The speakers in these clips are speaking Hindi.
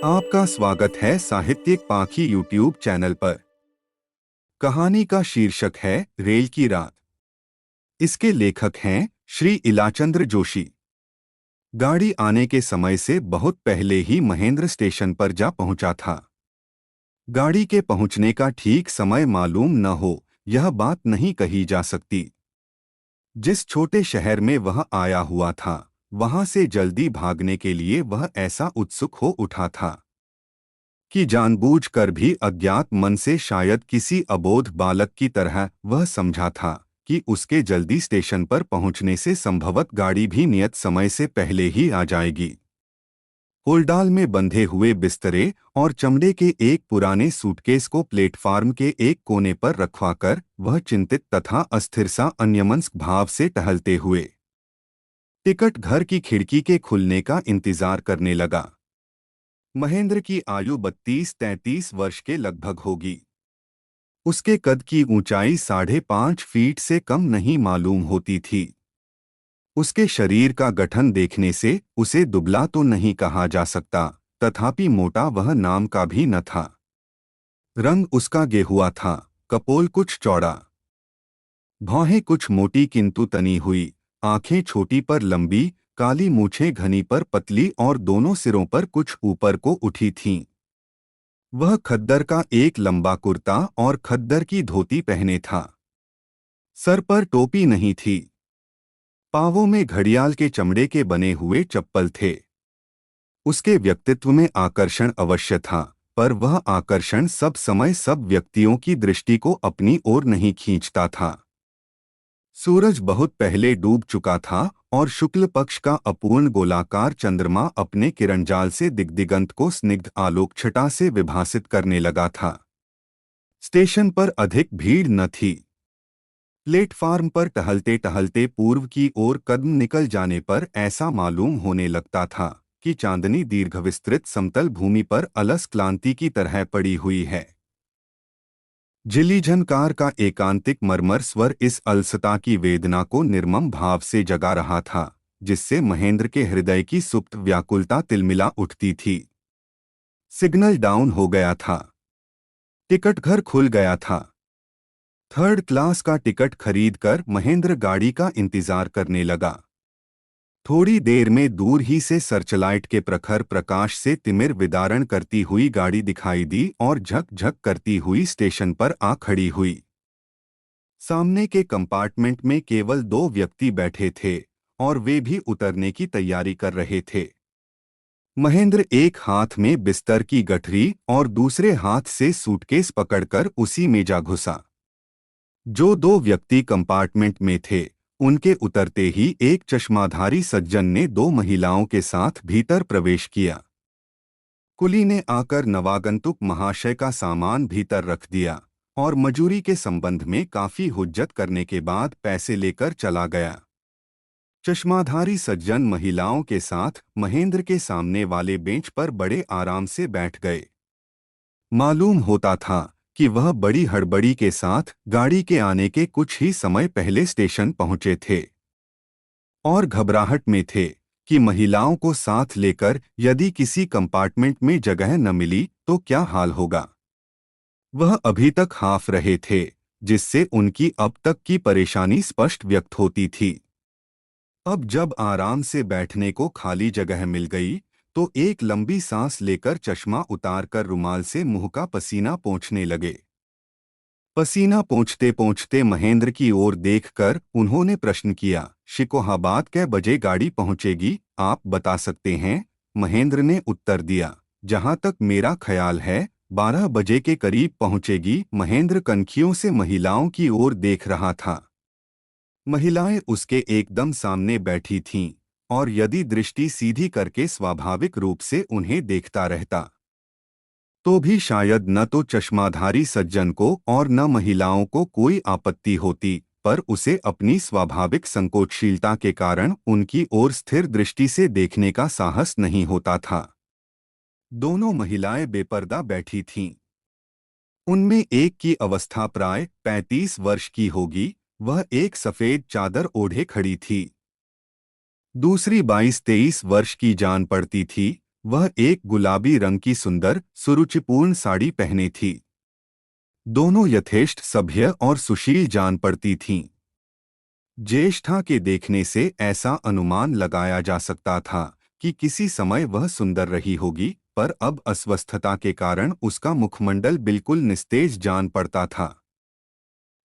आपका स्वागत है साहित्यिक पाखी यूट्यूब चैनल पर। कहानी का शीर्षक है रेल की रात। इसके लेखक हैं श्री इलाचंद्र जोशी। गाड़ी आने के समय से बहुत पहले ही महेंद्र स्टेशन पर जा पहुंचा था। गाड़ी के पहुंचने का ठीक समय मालूम न हो, यह बात नहीं कही जा सकती। जिस छोटे शहर में वह आया हुआ था, वहां से जल्दी भागने के लिए वह ऐसा उत्सुक हो उठा था कि जानबूझकर भी अज्ञात मन से शायद किसी अबोध बालक की तरह वह समझा था कि उसके जल्दी स्टेशन पर पहुंचने से संभवत गाड़ी भी नियत समय से पहले ही आ जाएगी। होल्डाल में बंधे हुए बिस्तरे और चमड़े के एक पुराने सूटकेस को प्लेटफार्म के एक कोने पर रखवाकर वह चिंतित तथा अस्थिर सा अन्यमनस्क भाव से टहलते हुए टिकट घर की खिड़की के खुलने का इंतजार करने लगा। महेंद्र की आयु 32-33 वर्ष के लगभग होगी। उसके कद की ऊंचाई 5.5 फीट से कम नहीं मालूम होती थी। उसके शरीर का गठन देखने से उसे दुबला तो नहीं कहा जा सकता, तथापि मोटा वह नाम का भी न था। रंग उसका गेहुआ था, कपोल कुछ चौड़ा, भौहें कुछ मोटी किंतु तनी हुई, आंखें छोटी पर लंबी, काली मूछें घनी पर पतली और दोनों सिरों पर कुछ ऊपर को उठी थीं। वह खद्दर का एक लंबा कुर्ता और खद्दर की धोती पहने था। सर पर टोपी नहीं थी। पांवों में घड़ियाल के चमड़े के बने हुए चप्पल थे। उसके व्यक्तित्व में आकर्षण अवश्य था, पर वह आकर्षण सब समय सब व्यक्तियों की दृष्टि को अपनी ओर नहीं खींचता था। सूरज बहुत पहले डूब चुका था और शुक्ल पक्ष का अपूर्ण गोलाकार चंद्रमा अपने किरणजाल से दिग्दिगंत को स्निग्ध आलोक छटा से विभासित करने लगा था। स्टेशन पर अधिक भीड़ न थी। प्लेटफार्म पर टहलते टहलते पूर्व की ओर कदम निकल जाने पर ऐसा मालूम होने लगता था कि चांदनी दीर्घ विस्तृत समतल भूमि पर अलस क्लांति की तरह पड़ी हुई है। झिल्ली-झनकार का एकांतिक मर्मर स्वर इस अलसता की वेदना को निर्मम भाव से जगा रहा था, जिससे महेंद्र के हृदय की सुप्त व्याकुलता तिलमिला उठती थी। सिग्नल डाउन हो गया था। टिकट घर खुल गया था। थर्ड क्लास का टिकट खरीदकर महेंद्र गाड़ी का इंतजार करने लगा। थोड़ी देर में दूर ही से सर्चलाइट के प्रखर प्रकाश से तिमिर विदारण करती हुई गाड़ी दिखाई दी और झक-झक करती हुई स्टेशन पर आ खड़ी हुई। सामने के कंपार्टमेंट में केवल 2 व्यक्ति बैठे थे और वे भी उतरने की तैयारी कर रहे थे। महेंद्र एक हाथ में बिस्तर की गठरी और दूसरे हाथ से सूटकेस पकड़कर उसी में जा घुसा। जो 2 व्यक्ति कंपार्टमेंट में थे, उनके उतरते ही एक चश्माधारी सज्जन ने 2 महिलाओं के साथ भीतर प्रवेश किया। कुली ने आकर नवागंतुक महाशय का सामान भीतर रख दिया और मजूरी के संबंध में काफी हुज्जत करने के बाद पैसे लेकर चला गया। चश्माधारी सज्जन महिलाओं के साथ महेंद्र के सामने वाले बेंच पर बड़े आराम से बैठ गए। मालूम होता था कि वह बड़ी हड़बड़ी के साथ गाड़ी के आने के कुछ ही समय पहले स्टेशन पहुंचे थे और घबराहट में थे कि महिलाओं को साथ लेकर यदि किसी कंपार्टमेंट में जगह न मिली तो क्या हाल होगा। वह अभी तक हाफ रहे थे, जिससे उनकी अब तक की परेशानी स्पष्ट व्यक्त होती थी। अब जब आराम से बैठने को खाली जगह मिल गई तो एक लंबी सांस लेकर चश्मा उतारकर रुमाल से मुंह का पसीना पोंछने लगे। पसीना पोंछते पोंछते महेंद्र की ओर देखकर उन्होंने प्रश्न किया, शिकोहाबाद कै बजे गाड़ी पहुंचेगी, आप बता सकते हैं? महेंद्र ने उत्तर दिया, जहां तक मेरा ख्याल है 12 बजे के करीब पहुंचेगी। महेंद्र कनखियों से महिलाओं की ओर देख रहा था। महिलाएं उसके एकदम सामने बैठी थीं और यदि दृष्टि सीधी करके स्वाभाविक रूप से उन्हें देखता रहता तो भी शायद न तो चश्माधारी सज्जन को और न महिलाओं को कोई आपत्ति होती, पर उसे अपनी स्वाभाविक संकोचशीलता के कारण उनकी ओर स्थिर दृष्टि से देखने का साहस नहीं होता था। दोनों महिलाएं बेपर्दा बैठी थीं। उनमें एक की अवस्था प्राय 35 वर्ष की होगी, वह एक सफेद चादर ओढ़े खड़ी थी। दूसरी 22-23 वर्ष की जान पड़ती थी, वह एक गुलाबी रंग की सुंदर सुरुचिपूर्ण साड़ी पहने थी। दोनों यथेष्ट सभ्य और सुशील जान पड़ती थीं। ज्येष्ठा के देखने से ऐसा अनुमान लगाया जा सकता था कि किसी समय वह सुंदर रही होगी, पर अब अस्वस्थता के कारण उसका मुखमंडल बिल्कुल निस्तेज जान पड़ता था।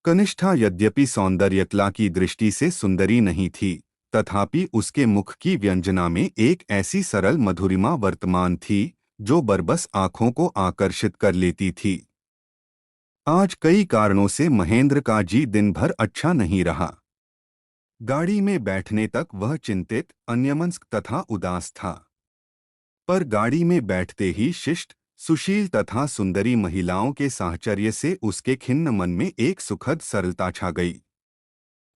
कनिष्ठा यद्यपि सौंदर्यकला की दृष्टि से सुंदरी नहीं थी, तथापि उसके मुख की व्यंजना में एक ऐसी सरल मधुरिमा वर्तमान थी जो बरबस आंखों को आकर्षित कर लेती थी। आज कई कारणों से महेंद्र का जी दिन भर अच्छा नहीं रहा। गाड़ी में बैठने तक वह चिंतित, अन्यमनस्क तथा उदास था। पर गाड़ी में बैठते ही शिष्ट, सुशील तथा सुंदरी महिलाओं के साहचर्य से उसके खिन्न मन में एक सुखद सरलता छा गई।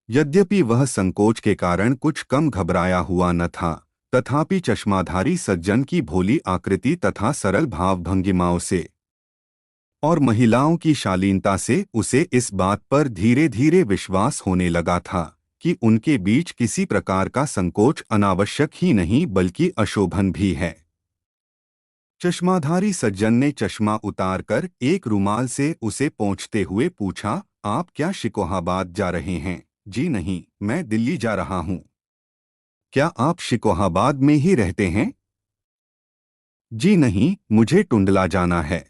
यद्यपि वह संकोच के कारण कुछ कम घबराया हुआ न था, तथापि चश्माधारी सज्जन की भोली आकृति तथा सरल भाव भंगिमाओं से और महिलाओं की शालीनता से उसे इस बात पर धीरे धीरे विश्वास होने लगा था कि उनके बीच किसी प्रकार का संकोच अनावश्यक ही नहीं बल्कि अशोभन भी है। चश्माधारी सज्जन ने चश्मा उतारकर एक रुमाल से उसे पोंछते हुए पूछा, आप क्या शिकोहाबाद जा रहे हैं? जी नहीं, मैं दिल्ली जा रहा हूँ। क्या आप शिकोहाबाद में ही रहते हैं? जी नहीं, मुझे टुंडला जाना है।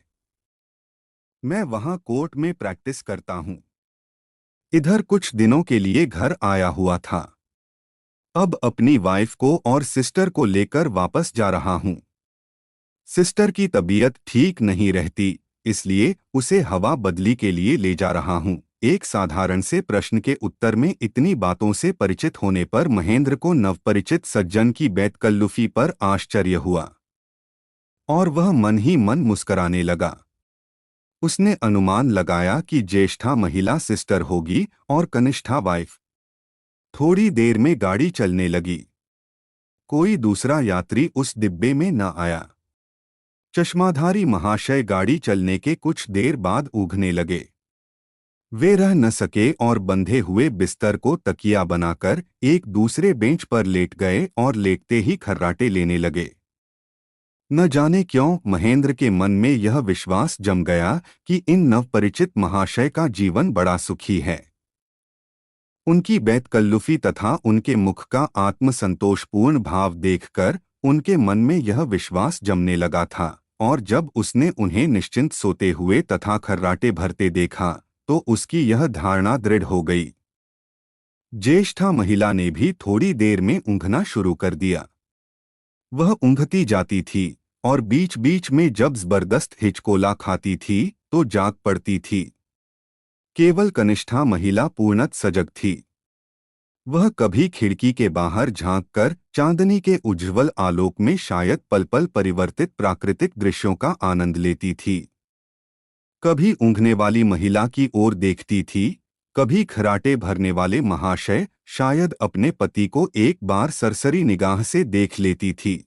मैं वहाँ कोर्ट में प्रैक्टिस करता हूँ। इधर कुछ दिनों के लिए घर आया हुआ था। अब अपनी वाइफ को और सिस्टर को लेकर वापस जा रहा हूँ। सिस्टर की तबीयत ठीक नहीं रहती, इसलिए उसे हवा बदली के लिए ले जा रहा हूँ। एक साधारण से प्रश्न के उत्तर में इतनी बातों से परिचित होने पर महेंद्र को नवपरिचित सज्जन की बेतकल्लुफी पर आश्चर्य हुआ और वह मन ही मन मुस्कराने लगा। उसने अनुमान लगाया कि ज्येष्ठा महिला सिस्टर होगी और कनिष्ठा वाइफ। थोड़ी देर में गाड़ी चलने लगी। कोई दूसरा यात्री उस डिब्बे में न आया। चश्माधारी महाशय गाड़ी चलने के कुछ देर बाद ऊँघने लगे। वे रह न सके और बंधे हुए बिस्तर को तकिया बनाकर एक दूसरे बेंच पर लेट गए और लेटते ही खर्राटे लेने लगे। न जाने क्यों महेंद्र के मन में यह विश्वास जम गया कि इन नवपरिचित महाशय का जीवन बड़ा सुखी है। उनकी बेतकल्लुफी तथा उनके मुख का आत्मसंतोषपूर्ण भाव देखकर उनके मन में यह विश्वास जमने लगा था, और जब उसने उन्हें निश्चिंत सोते हुए तथा खर्राटे भरते देखा तो उसकी यह धारणा दृढ़ हो गई। ज्येष्ठा महिला ने भी थोड़ी देर में ऊँघना शुरू कर दिया। वह ऊँघती जाती थी और बीच बीच में जब जबरदस्त हिचकोला खाती थी तो जाग पड़ती थी। केवल कनिष्ठा महिला पूर्णत सजग थी। वह कभी खिड़की के बाहर झांककर चांदनी के उज्ज्वल आलोक में शायद पल पल परिवर्तित प्राकृतिक दृश्यों का आनंद लेती थी। कभी ऊँघने वाली महिला की ओर देखती थी, कभी खराटे भरने वाले महाशय शायद अपने पति को एक बार सरसरी निगाह से देख लेती थी,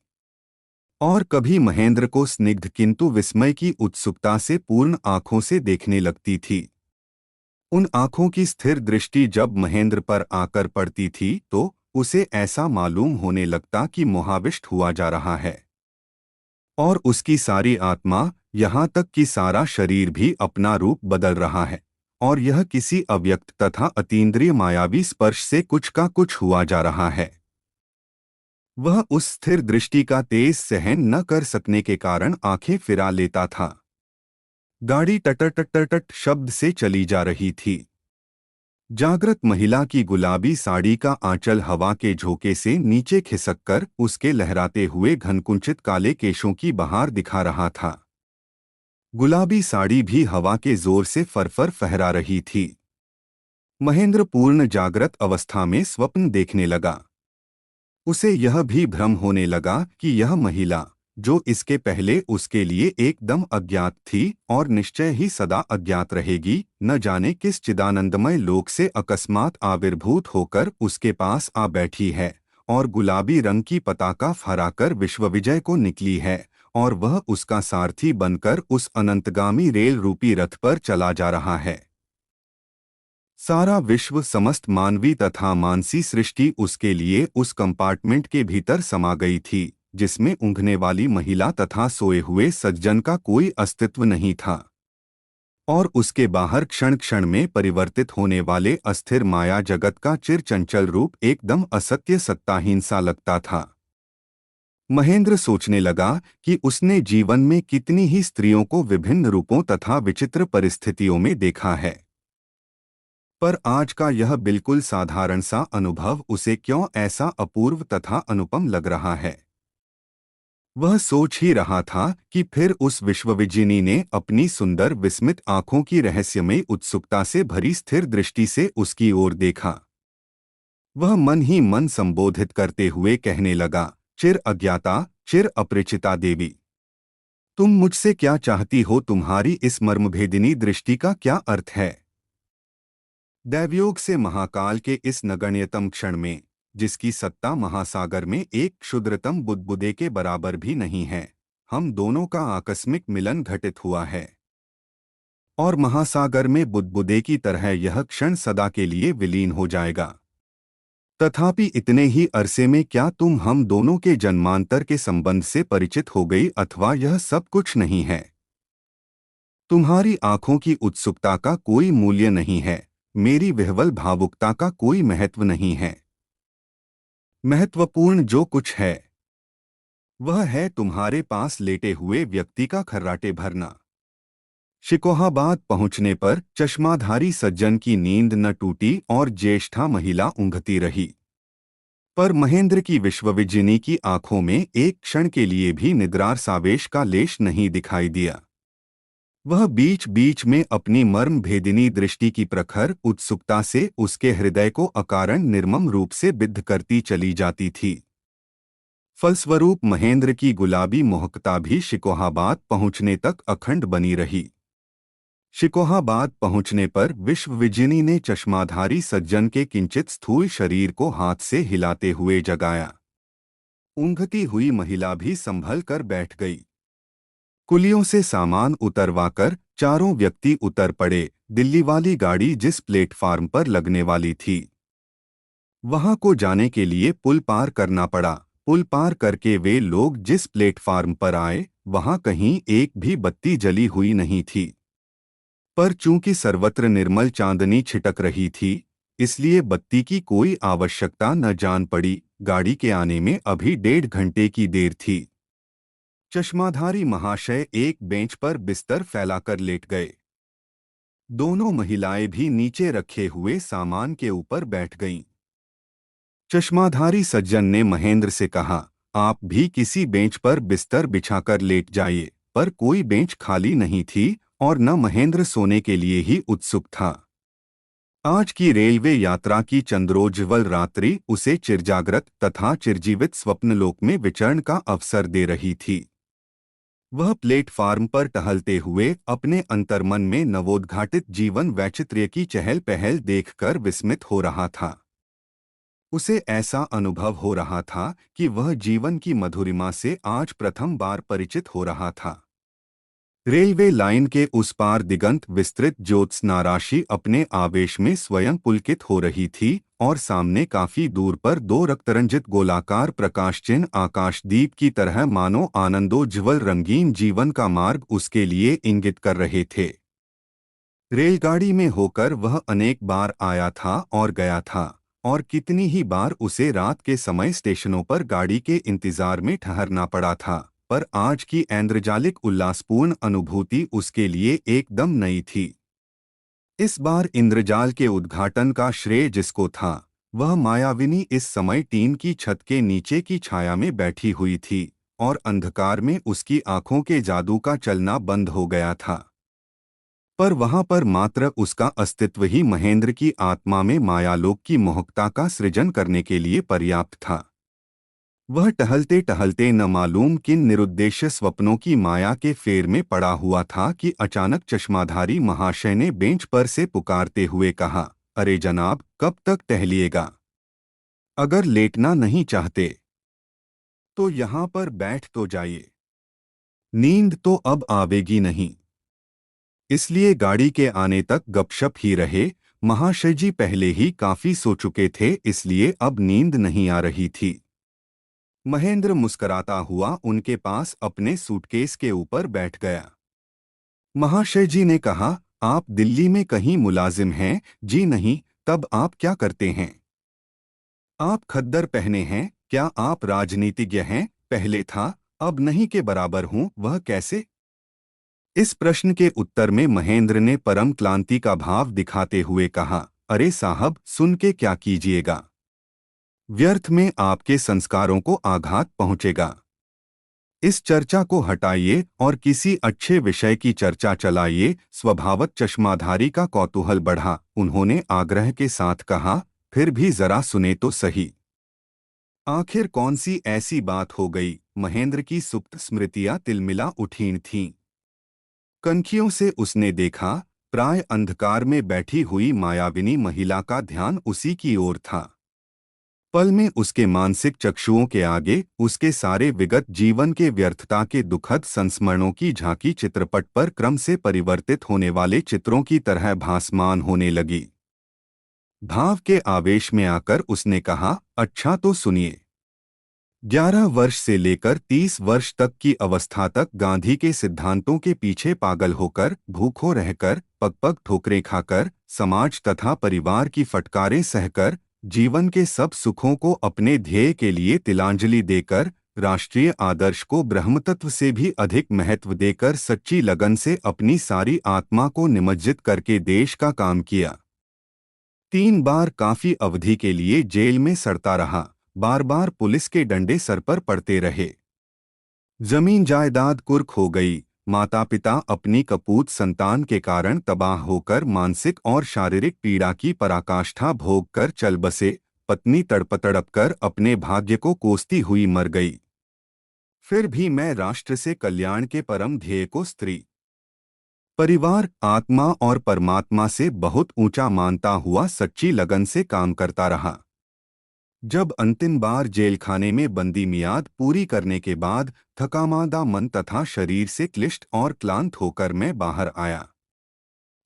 और कभी महेंद्र को स्निग्ध किंतु विस्मय की उत्सुकता से पूर्ण आंखों से देखने लगती थी। उन आंखों की स्थिर दृष्टि जब महेंद्र पर आकर पड़ती थी तो उसे ऐसा मालूम होने लगता कि मोहाविष्ट हुआ जा रहा है, और उसकी सारी आत्मा, यहाँ तक कि सारा शरीर भी अपना रूप बदल रहा है, और यह किसी अव्यक्त तथा अतीन्द्रिय मायावी स्पर्श से कुछ का कुछ हुआ जा रहा है। वह उस स्थिर दृष्टि का तेज सहन न कर सकने के कारण आंखें फिरा लेता था। गाड़ी टटर टटर टट शब्द से चली जा रही थी। जागृत महिला की गुलाबी साड़ी का आंचल हवा के झोंके से नीचे खिसककर उसके लहराते हुए घनकुंचित काले केशों की बहार दिखा रहा था। गुलाबी साड़ी भी हवा के जोर से फरफर फहरा रही थी। महेंद्र पूर्ण जागृत अवस्था में स्वप्न देखने लगा। उसे यह भी भ्रम होने लगा कि यह महिला, जो इसके पहले उसके लिए एकदम अज्ञात थी और निश्चय ही सदा अज्ञात रहेगी, न जाने किस चिदानंदमय लोक से अकस्मात आविर्भूत होकर उसके पास आ बैठी है और गुलाबी रंग की पताका फहराकर विश्वविजय को निकली है, और वह उसका सारथी बनकर उस अनंतगामी रेल रूपी रथ पर चला जा रहा है। सारा विश्व, समस्त मानवी तथा मानसी सृष्टि उसके लिए उस कंपार्टमेंट के भीतर समा गई थी, जिसमें ऊँघने वाली महिला तथा सोए हुए सज्जन का कोई अस्तित्व नहीं था, और उसके बाहर क्षण क्षण में परिवर्तित होने वाले अस्थिर माया जगत का चिरचंचल रूप एकदम असत्य सत्ताहीन सा लगता था। महेंद्र सोचने लगा कि उसने जीवन में कितनी ही स्त्रियों को विभिन्न रूपों तथा विचित्र परिस्थितियों में देखा है, पर आज का यह बिल्कुल साधारण सा अनुभव उसे क्यों ऐसा अपूर्व तथा अनुपम लग रहा है। वह सोच ही रहा था कि फिर उस विश्वविजिनी ने अपनी सुंदर विस्मित आंखों की रहस्यमयी उत्सुकता से भरी स्थिर दृष्टि से उसकी ओर देखा। वह मन ही मन संबोधित करते हुए कहने लगा, चिर अज्ञाता, चिर अपरिचिता देवी, तुम मुझसे क्या चाहती हो? तुम्हारी इस मर्मभेदिनी दृष्टि का क्या अर्थ है? दैवयोग से महाकाल के इस नगण्यतम क्षण में, जिसकी सत्ता महासागर में एक क्षुद्रतम बुदबुदे के बराबर भी नहीं है, हम दोनों का आकस्मिक मिलन घटित हुआ है, और महासागर में बुदबुदे की तरह यह क्षण सदा के लिए विलीन हो जाएगा। तथापि इतने ही अरसे में क्या तुम हम दोनों के जन्मांतर के संबंध से परिचित हो गई, अथवा यह सब कुछ नहीं है? तुम्हारी आंखों की उत्सुकता का कोई मूल्य नहीं है, मेरी विह्वल भावुकता का कोई महत्व नहीं है। महत्वपूर्ण जो कुछ है वह है तुम्हारे पास लेटे हुए व्यक्ति का खर्राटे भरना। शिकोहाबाद पहुंचने पर चश्माधारी सज्जन की नींद न टूटी और ज्येष्ठा महिला ऊँघती रही, पर महेंद्र की विश्वविजिनी की आंखों में एक क्षण के लिए भी निद्रार सावेश का लेश नहीं दिखाई दिया। वह बीच बीच में अपनी मर्म भेदिनी दृष्टि की प्रखर उत्सुकता से उसके हृदय को अकारण निर्मम रूप से बिद्ध करती चली जाती थी। फलस्वरूप महेंद्र की गुलाबी मोहकता भी शिकोहाबाद पहुंचने तक अखंड बनी रही। शिकोहाबाद पहुंचने पर विश्वविजिनी ने चश्माधारी सज्जन के किंचित स्थूल शरीर को हाथ से हिलाते हुए जगाया। ऊँघती हुई महिला भी संभल कर बैठ गई। कुलियों से सामान उतरवाकर चारों व्यक्ति उतर पड़े। दिल्ली वाली गाड़ी जिस प्लेटफार्म पर लगने वाली थी, वहां को जाने के लिए पुल पार करना पड़ा। पुल पार करके वे लोग जिस प्लेटफार्म पर आए, वहां कहीं एक भी बत्ती जली हुई नहीं थी, पर चूंकि सर्वत्र निर्मल चांदनी छिटक रही थी, इसलिए बत्ती की कोई आवश्यकता न जान पड़ी। गाड़ी के आने में अभी 1.5 घंटे की देर थी। चश्माधारी महाशय एक बेंच पर बिस्तर फैलाकर लेट गए। दोनों महिलाएं भी नीचे रखे हुए सामान के ऊपर बैठ गईं। चश्माधारी सज्जन ने महेंद्र से कहा, आप भी किसी बेंच पर बिस्तर बिछाकर लेट जाइए, पर कोई बेंच खाली नहीं थी और न महेंद्र सोने के लिए ही उत्सुक था। आज की रेलवे यात्रा की चंद्रोज्ज्वल रात्रि उसे चिरजागृत तथा चिरजीवित स्वप्नलोक में विचरण का अवसर दे रही थी। वह प्लेटफार्म पर टहलते हुए अपने अंतर्मन में नवोद्घाटित जीवन वैचित्र्य की चहल पहल देखकर विस्मित हो रहा था। उसे ऐसा अनुभव हो रहा था कि वह जीवन की मधुरिमा से आज प्रथम बार परिचित हो रहा था। रेलवे लाइन के उस पार दिगंत विस्तृत ज्योत्स्नाराशि अपने आवेश में स्वयं पुलकित हो रही थी, और सामने काफी दूर पर 2 रक्तरंजित गोलाकार प्रकाशचिन्ह आकाशदीप की तरह मानो आनंदोज्ज्वल रंगीन जीवन का मार्ग उसके लिए इंगित कर रहे थे। रेलगाड़ी में होकर वह अनेक बार आया था और गया था, और कितनी ही बार उसे रात के समय स्टेशनों पर गाड़ी के इंतजार में ठहरना पड़ा था, पर आज की ऐन्द्रजालिक उल्लासपूर्ण अनुभूति उसके लिए एकदम नई थी। इस बार इंद्रजाल के उद्घाटन का श्रेय जिसको था, वह मायाविनी इस समय टीन की छत के नीचे की छाया में बैठी हुई थी, और अंधकार में उसकी आंखों के जादू का चलना बंद हो गया था। पर वहां पर मात्र उसका अस्तित्व ही महेंद्र की आत्मा में मायालोक की मोहकता का सृजन करने के लिए पर्याप्त था। वह टहलते टहलते न मालूम किन निरुद्देश्य स्वप्नों की माया के फेर में पड़ा हुआ था कि अचानक चश्माधारी महाशय ने बेंच पर से पुकारते हुए कहा, अरे जनाब, कब तक टहलिएगा? अगर लेटना नहीं चाहते तो यहाँ पर बैठ तो जाइए। नींद तो अब आवेगी नहीं, इसलिए गाड़ी के आने तक गपशप ही रहे। महाशय जी पहले ही काफी सो चुके थे, इसलिए अब नींद नहीं आ रही थी। महेंद्र मुस्कराता हुआ उनके पास अपने सूटकेस के ऊपर बैठ गया। महाशय जी ने कहा, आप दिल्ली में कहीं मुलाजिम हैं? जी नहीं। तब आप क्या करते हैं? आप खद्दर पहने हैं, क्या आप राजनीतिज्ञ हैं? पहले था, अब नहीं के बराबर हूं। वह कैसे? इस प्रश्न के उत्तर में महेंद्र ने परम क्लांति का भाव दिखाते हुए कहा, अरे साहब, सुन के क्या कीजिएगा? व्यर्थ में आपके संस्कारों को आघात पहुंचेगा। इस चर्चा को हटाइए और किसी अच्छे विषय की चर्चा चलाइए। स्वभावत चश्माधारी का कौतूहल बढ़ा। उन्होंने आग्रह के साथ कहा, फिर भी जरा सुने तो सही। आखिर कौन सी ऐसी बात हो गई? महेंद्र की सुप्त स्मृतियां तिलमिला उठीं थीं। कनखियों से उसने देखा, प्राय अंधकार में बैठी हुई मायाविनी महिला का ध्यान उसी की ओर था। पल में उसके मानसिक चक्षुओं के आगे उसके सारे विगत जीवन के व्यर्थता के दुखद संस्मरणों की झांकी चित्रपट पर क्रम से परिवर्तित होने वाले चित्रों की तरह भासमान होने लगी। भाव के आवेश में आकर उसने कहा, अच्छा तो सुनिए। 11 वर्ष से लेकर 30 वर्ष तक की अवस्था तक गांधी के सिद्धांतों के पीछे पागल होकर, भूखों रहकर, पग पग ठोकरें खाकर, समाज तथा परिवार की फटकारें सहकर, जीवन के सब सुखों को अपने ध्येय के लिए तिलांजलि देकर, राष्ट्रीय आदर्श को ब्रह्मतत्व से भी अधिक महत्व देकर सच्ची लगन से अपनी सारी आत्मा को निमज्जित करके देश का काम किया। 3 बार काफी अवधि के लिए जेल में सड़ता रहा। बार बार पुलिस के डंडे सर पर पड़ते रहे। जमीन जायदाद कुर्क हो गई। माता पिता अपनी कपूत संतान के कारण तबाह होकर मानसिक और शारीरिक पीड़ा की पराकाष्ठा भोग कर चल बसे। पत्नी तड़प तड़प कर अपने भाग्य को कोसती हुई मर गई। फिर भी मैं राष्ट्र से कल्याण के परम ध्येय को स्त्री, परिवार, आत्मा और परमात्मा से बहुत ऊंचा मानता हुआ सच्ची लगन से काम करता रहा। जब अंतिम बार जेलखाने में बंदी मियाद पूरी करने के बाद थकामांदा मन तथा शरीर से क्लिष्ट और क्लांत होकर मैं बाहर आया,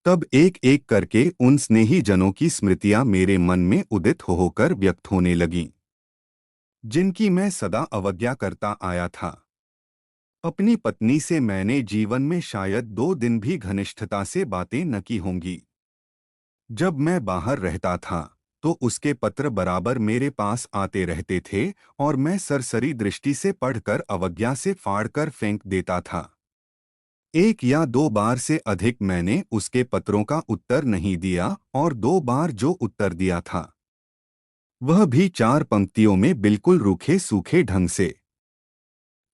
तब एक एक करके उन स्नेही जनों की स्मृतियां मेरे मन में उदित होकर व्यक्त होने लगीं, जिनकी मैं सदा अवज्ञा करता आया था। अपनी पत्नी से मैंने जीवन में शायद 2 दिन भी घनिष्ठता से बातें न की होंगी। जब मैं बाहर रहता था तो उसके पत्र बराबर मेरे पास आते रहते थे और मैं सरसरी दृष्टि से पढ़कर अवज्ञा से फाड़कर फेंक देता था। 1 या 2 बार से अधिक मैंने उसके पत्रों का उत्तर नहीं दिया और 2 बार जो उत्तर दिया था वह भी 4 पंक्तियों में बिल्कुल रूखे सूखे ढंग से।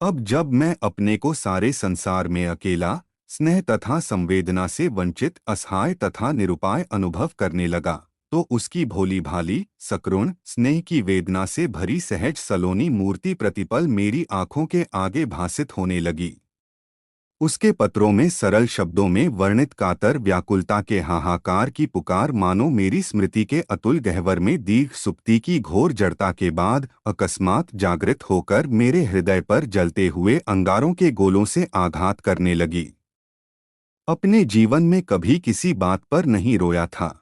अब जब मैं अपने को सारे संसार में अकेला, स्नेह तथा संवेदना से वंचित, असहाय तथा निरुपाय अनुभव करने लगा, तो उसकी भोली भाली, सकरुण, स्नेह की वेदना से भरी सहज सलोनी मूर्ति प्रतिपल मेरी आंखों के आगे भासित होने लगी। उसके पत्रों में सरल शब्दों में वर्णित कातर व्याकुलता के हाहाकार की पुकार मानो मेरी स्मृति के अतुल गहवर में दीर्घ सुप्ति की घोर जड़ता के बाद अकस्मात जागृत होकर मेरे हृदय पर जलते हुए अंगारों के गोलों से आघात करने लगी। अपने जीवन में कभी किसी बात पर नहीं रोया था।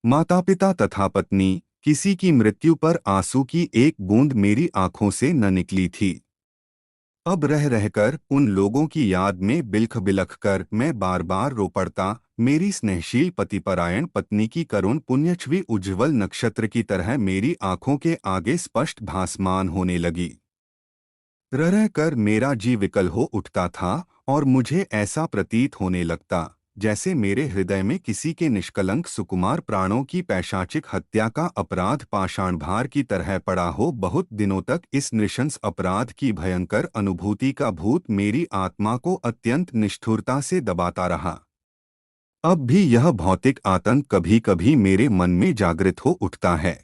माता पिता तथा पत्नी, किसी की मृत्यु पर आंसू की एक बूंद मेरी आंखों से न निकली थी। अब रह रहकर उन लोगों की याद में बिलख बिलख कर मैं बार बार रो पड़ता। मेरी स्नेहशील पतिपरायण पत्नी की करुण पुण्यछवि उज्ज्वल नक्षत्र की तरह मेरी आंखों के आगे स्पष्ट भासमान होने लगी। रह रह कर मेरा जी विकल हो उठता था और मुझे ऐसा प्रतीत होने लगता जैसे मेरे हृदय में किसी के निष्कलंक सुकुमार प्राणों की पैशाचिक हत्या का अपराध पाषाण भार की तरह पड़ा हो। बहुत दिनों तक इस नृशंस अपराध की भयंकर अनुभूति का भूत मेरी आत्मा को अत्यंत निष्ठुरता से दबाता रहा। अब भी यह भौतिक आतंक कभी कभी मेरे मन में जागृत हो उठता है।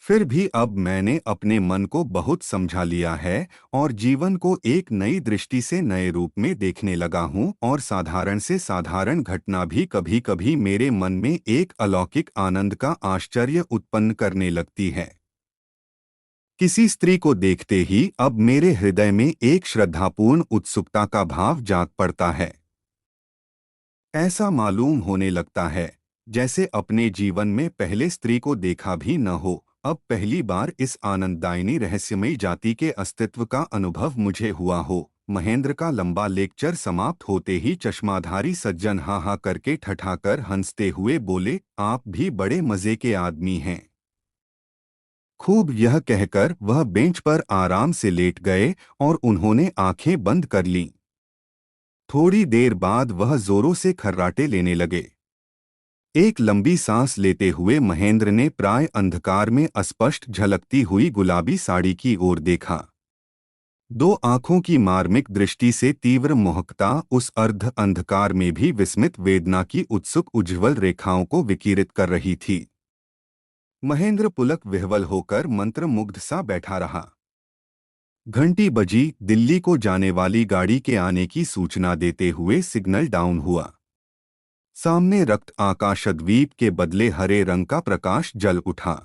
फिर भी अब मैंने अपने मन को बहुत समझा लिया है और जीवन को एक नई दृष्टि से नए रूप में देखने लगा हूं और साधारण से साधारण घटना भी कभी कभी मेरे मन में एक अलौकिक आनंद का आश्चर्य उत्पन्न करने लगती है। किसी स्त्री को देखते ही अब मेरे हृदय में एक श्रद्धापूर्ण उत्सुकता का भाव जाग पड़ता है। ऐसा मालूम होने लगता है जैसे अपने जीवन में पहले स्त्री को देखा भी न हो अब पहली बार इस आनंददायिनी रहस्यमयी जाति के अस्तित्व का अनुभव मुझे हुआ हो। महेंद्र का लंबा लेक्चर समाप्त होते ही चश्माधारी सज्जन हा हा करके ठठाकर हंसते हुए बोले, आप भी बड़े मजे के आदमी हैं। खूब, यह कहकर वह बेंच पर आराम से लेट गए और उन्होंने आंखें बंद कर लीं। थोड़ी देर बाद वह जोरों से खर्राटे लेने लगे। एक लंबी सांस लेते हुए महेंद्र ने प्राय अंधकार में अस्पष्ट झलकती हुई गुलाबी साड़ी की ओर देखा। दो आंखों की मार्मिक दृष्टि से तीव्र मोहकता उस अर्ध अंधकार में भी विस्मित वेदना की उत्सुक उज्ज्वल रेखाओं को विकिरित कर रही थी। महेंद्र पुलक विह्वल होकर मंत्रमुग्ध सा बैठा रहा। घंटी बजी। दिल्ली को जाने वाली गाड़ी के आने की सूचना देते हुए सिग्नल डाउन हुआ। सामने रक्त आकाशद्वीप के बदले हरे रंग का प्रकाश जल उठा।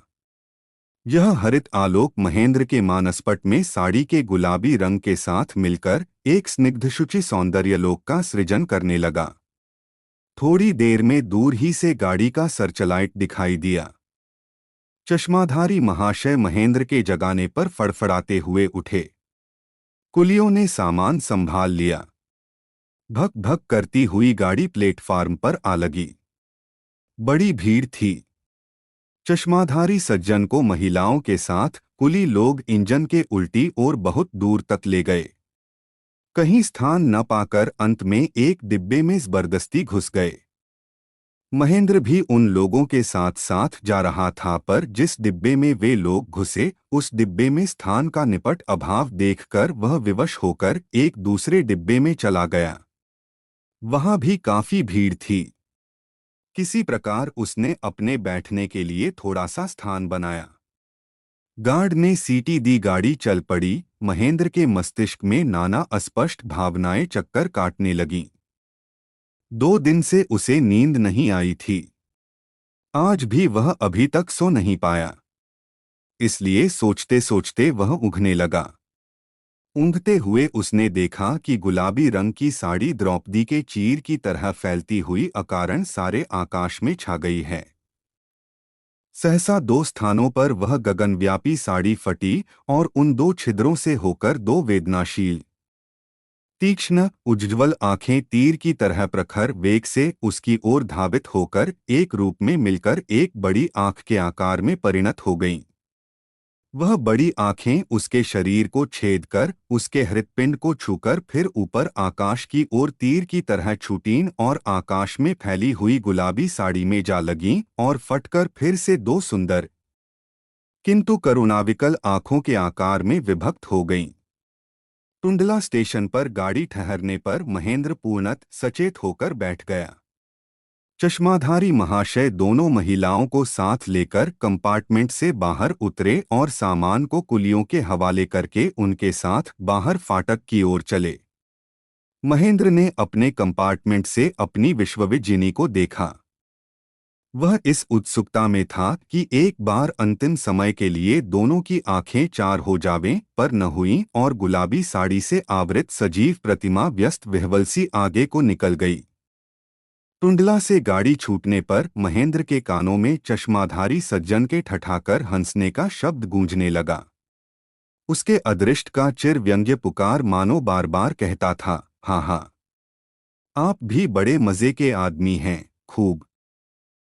यह हरित आलोक महेंद्र के मानसपट में साड़ी के गुलाबी रंग के साथ मिलकर एक स्निग्धशुचि सौंदर्यलोक का सृजन करने लगा। थोड़ी देर में दूर ही से गाड़ी का सर्चलाइट दिखाई दिया। चश्माधारी महाशय महेंद्र के जगाने पर फड़फड़ाते हुए उठे। कुलियों ने सामान संभाल लिया। भक भक करती हुई गाड़ी प्लेटफार्म पर आ लगी। बड़ी भीड़ थी। चश्माधारी सज्जन को महिलाओं के साथ कुली लोग इंजन के उल्टी ओर बहुत दूर तक ले गए। कहीं स्थान न पाकर अंत में एक डिब्बे में जबरदस्ती घुस गए। महेंद्र भी उन लोगों के साथ साथ जा रहा था, पर जिस डिब्बे में वे लोग घुसे उस डिब्बे में स्थान का निपट अभाव देखकर वह विवश होकर एक दूसरे डिब्बे में चला गया। वहां भी काफी भीड़ थी। किसी प्रकार उसने अपने बैठने के लिए थोड़ा सा स्थान बनाया। गार्ड ने सीटी दी, गाड़ी चल पड़ी। महेंद्र के मस्तिष्क में नाना अस्पष्ट भावनाएं चक्कर काटने लगीं। 2 दिन से उसे नींद नहीं आई थी। आज भी वह अभी तक सो नहीं पाया। इसलिए सोचते सोचते वह ऊँघने लगा। ऊँघते हुए उसने देखा कि गुलाबी रंग की साड़ी द्रौपदी के चीर की तरह फैलती हुई अकारण सारे आकाश में छा गई है। सहसा 2 स्थानों पर वह गगनव्यापी साड़ी फटी और उन 2 छिद्रों से होकर 2 वेदनाशील तीक्ष्ण उज्ज्वल आंखें तीर की तरह प्रखर वेग से उसकी ओर धावित होकर एक रूप में मिलकर एक बड़ी आंख के आकार में परिणत हो गईं। वह बड़ी आंखें उसके शरीर को छेद कर उसके हृत्पिंड को छूकर फिर ऊपर आकाश की ओर तीर की तरह छूटीं और आकाश में फैली हुई गुलाबी साड़ी में जा लगीं और फटकर फिर से 2 सुंदर किंतु करुणाविकल आंखों के आकार में विभक्त हो गईं। टुंडला स्टेशन पर गाड़ी ठहरने पर महेंद्र पूर्णत सचेत होकर बैठ गया। चश्माधारी महाशय दोनों महिलाओं को साथ लेकर कंपार्टमेंट से बाहर उतरे और सामान को कुलियों के हवाले करके उनके साथ बाहर फाटक की ओर चले। महेंद्र ने अपने कंपार्टमेंट से अपनी विश्वविजिनी को देखा। वह इस उत्सुकता में था कि एक बार अंतिम समय के लिए दोनों की आंखें चार हो जावें, पर न हुईं और गुलाबी साड़ी से आवृत सजीव प्रतिमा व्यस्त विह्वल सी आगे को निकल गई। टुंडला से गाड़ी छूटने पर महेंद्र के कानों में चश्माधारी सज्जन के ठठाकर हंसने का शब्द गूंजने लगा। उसके अदृष्ट का चिर व्यंग्य पुकार मानो बार बार कहता था, हाँ हाँ, आप भी बड़े मजे के आदमी हैं, खूब।